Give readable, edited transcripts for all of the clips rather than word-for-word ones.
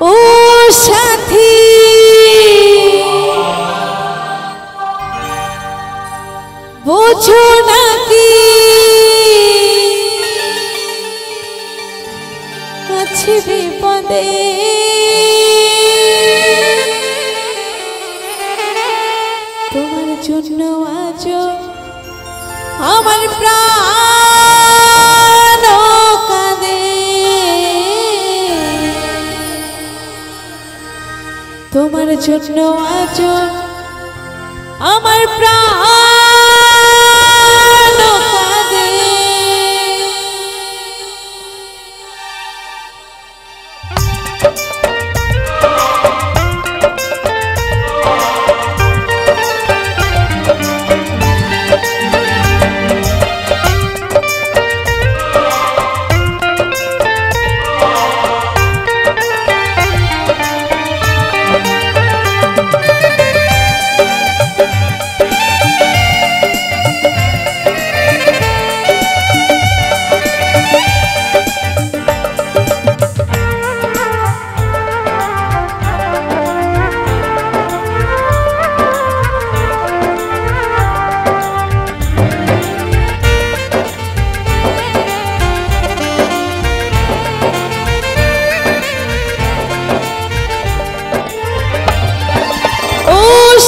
ও সাথী বোঝো নাকি আছি বিপদে তোমার জন্য আজ আমার প্রাণ কাঁদে তোমার জন্য আজ আমার প্রাণ কাঁদে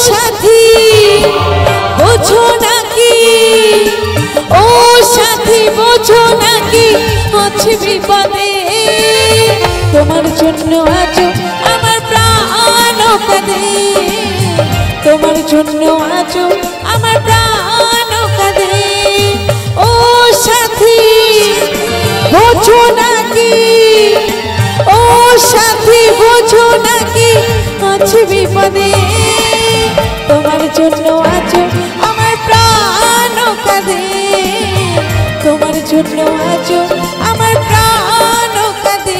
সাথী বোঝো নাকি ও সাথী বোঝো নাকি আছি বিপদে তোমার জন্য আজ আমার প্রাণ কাঁদে তোমার জন্য আজ আমার প্রাণ কাঁদে ও সাথী বোঝো নাকি ও সাথী বোঝো নাকি আছি বিপদে তোমার জন্য আজ আমার প্রাণ কাঁদে তোমার জন্য আজ আমার প্রাণ কাঁদে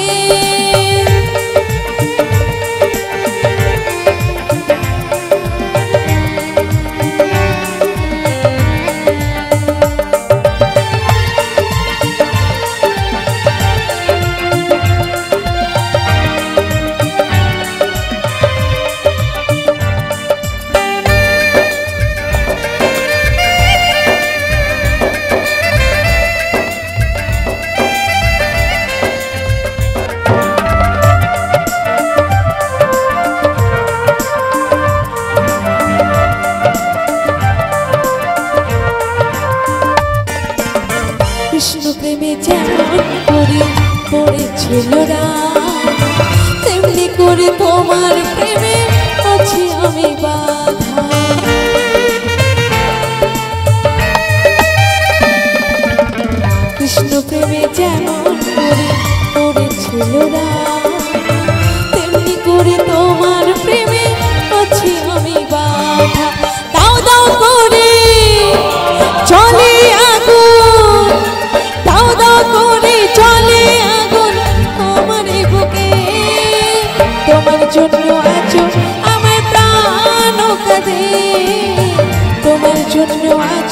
কৃষ্ণ প্রেমে যেমন করে পড়েছিল তেমনি করে তোমার প্রেমে আছি আমি বাধা কৃষ্ণ প্রেমে যেমন করে পড়েছিল তেমনি করে তোমার প্রেমে আছি আমি বাধা দাও দাও করে চলে আগুন দাও দাও করে চলে আগুন আমার বুকে তোমার জন্য আজ আমার প্রাণ কাঁদে তোমার জন্য আজ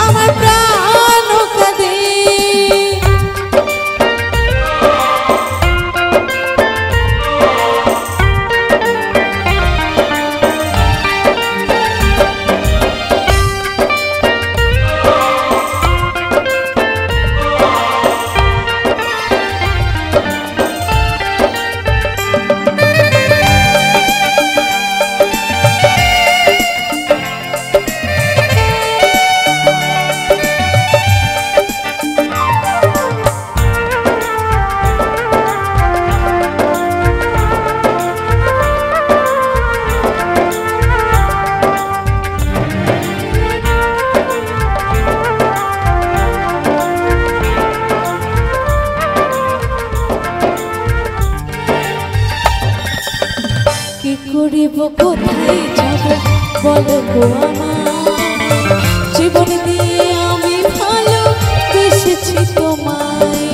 আমার প্রাণ কাঁদে কি করিব কোথায় যাব বলো গো আমার জীবন দিয়ে আমি ভালো বেসেছি তোমায়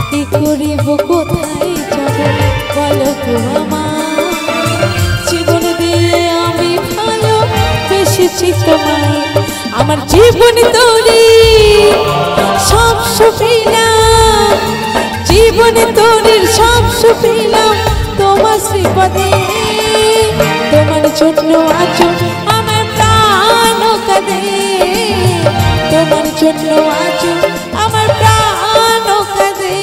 কি করিব কোথায় যাব বলো গো আমার জীবন দিয়ে আমি ভালো বেসেছি তোমায় আমার জীবন তোরে সব সুখী পেলাম তোমার শ্রীপদে। তোমার জন্য আজ আমার প্রাণ কাঁদে, তোমার জন্য আজ আমার প্রাণ কাঁদে।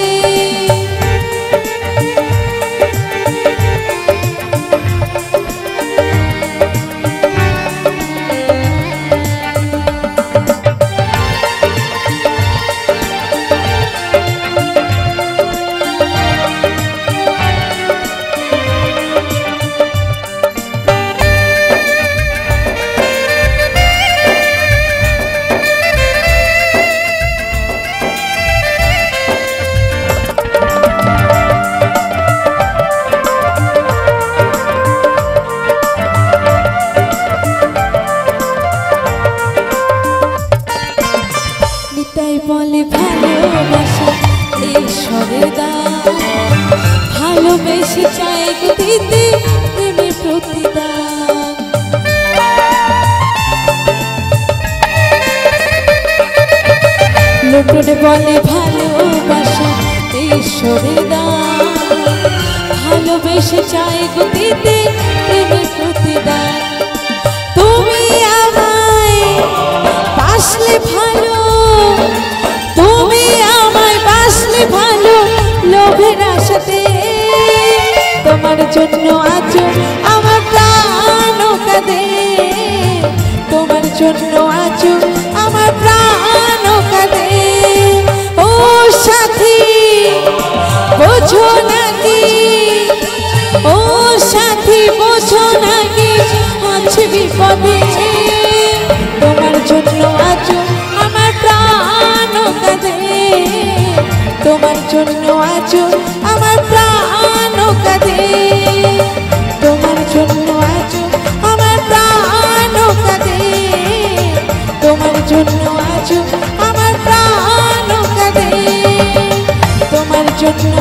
বলে ভালোবাসা ঈশ্বরের দান, ভালোবেসে চাই গো দিতে প্রেমের প্রতিদান। লোটনে বলে ভালোবাসা ঈশ্বরের দান, ভালোবেসে চাই গো দিতে প্রেমের প্রতিদান। তুমি আমায় বাসলে ভালো, তুমি আমায় বাসলে ভালো লোভের আশাতে। তোমার জন্য আজ আমার প্রাণ কাঁদে, তোমার জন্য আজ আমার প্রাণ কাঁদে। ও সাথী বোঝো নাকি, ও সাথী বোঝো নাকি আছে বিপদে। তোমার জন্য আজ আমার প্রাণ কাঁদে, তোমার জন্য আজ আমার প্রাণ কাঁদে, তোমার জন্য আজ আমার প্রাণ কাঁদে, তোমার জন্য আজ আমার প্রাণ কাঁদে, তোমার জন্য